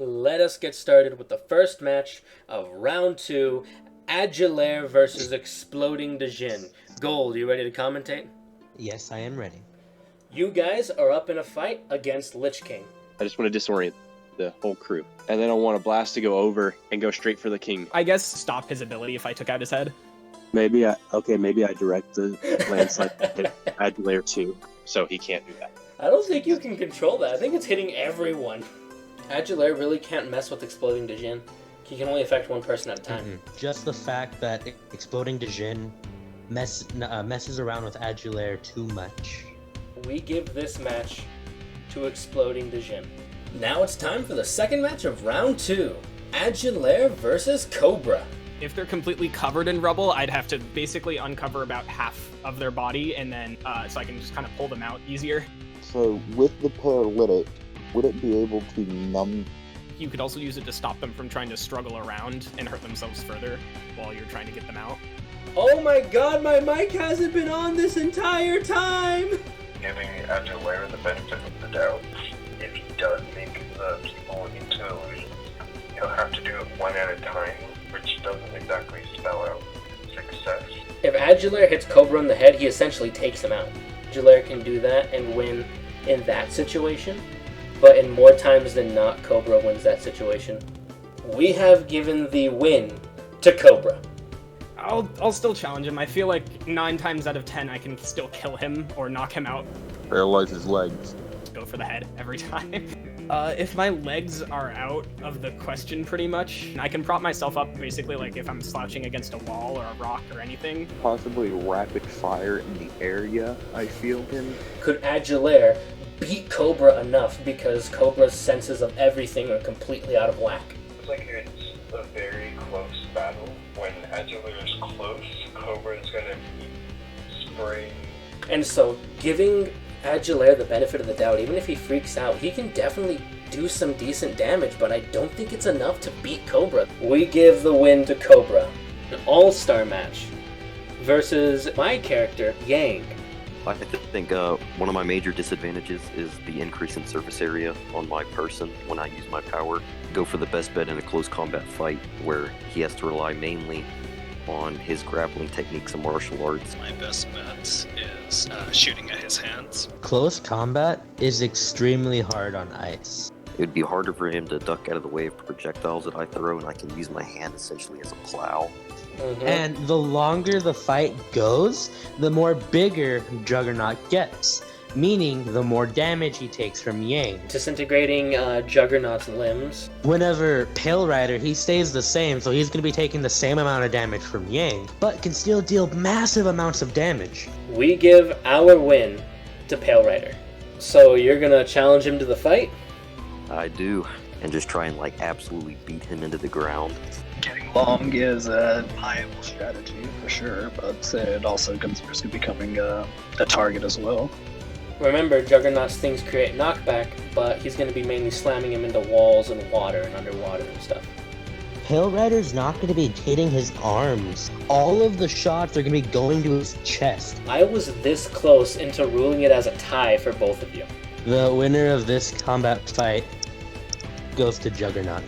Let us get started with the first match of round 2, Agiler versus Exploding Djinn. Gold, you ready to commentate? Yes, I am ready. You guys are up in a fight against Lich King. I just want to disorient the whole crew. And then I want a blast to go over and go straight for the king. I guess stop his ability if I took out his head. Maybe I direct the landslide at Agiler too, so he can't do that. I don't think you can control that. I think it's hitting everyone. Agiler really can't mess with Exploding Djinn. He can only affect one person at a time. Just the fact that Exploding Djinn messes around with Agiler too much. We give this match to Exploding Djinn. Now it's time for the second match of round 2, Agiler versus Cobra. If they're completely covered in rubble, I'd have to basically uncover about half of their body, and then so I can just kind of pull them out easier. So with the paralytic, would it be able to numb? You could also use it to stop them from trying to struggle around and hurt themselves further while you're trying to get them out. Oh my god, my mic hasn't been on this entire time! Giving Agiler the benefit of the doubt. If he does make the people into illusions, he'll have to do it one at a time, which doesn't exactly spell out success. If Agiler hits Cobra in the head, he essentially takes him out. Agiler can do that and win in that situation, but in more times than not, Cobra wins that situation. We have given the win to Cobra. I'll still challenge him. I feel like 9 times out of 10 I can still kill him or knock him out. Paralyze his legs. Go for the head every time. If my legs are out of the question pretty much, I can prop myself up basically like if I'm slouching against a wall or a rock or anything. Possibly rapid fire in the area, I feel him. Could Agiler beat Cobra enough because Cobra's senses of everything are completely out of whack? It's like it's a very close battle. When Agiler is close, Cobra is going to be spraying. And so, giving Agiler the benefit of the doubt, even if he freaks out, he can definitely do some decent damage, but I don't think it's enough to beat Cobra. We give the win to Cobra. An all-star match versus my character, Yang. I think one of my major disadvantages is the increase in surface area on my person when I use my power. Go for the best bet in a close combat fight where he has to rely mainly on his grappling techniques and martial arts. My best bet is shooting at his hands. Close combat is extremely hard on ice. It would be harder for him to duck out of the way of projectiles that I throw, and I can use my hand essentially as a plow. And the longer the fight goes, the more bigger Juggernaut gets, meaning the more damage he takes from Yang. Disintegrating Juggernaut's limbs. Whenever Palerider, he stays the same, so he's going to be taking the same amount of damage from Yang, but can still deal massive amounts of damage. We give our win to Palerider. So you're gonna challenge him to the fight? I do, and just try and absolutely beat him into the ground. Getting long is a viable strategy for sure, but it also comes at risk of becoming a target as well. Remember, Juggernaut's things create knockback, but he's going to be mainly slamming him into walls and water and underwater and stuff. Palerider's not going to be hitting his arms. All of the shots are going to be going to his chest. I was this close into ruling it as a tie for both of you. The winner of this combat fight goes to Juggernaut.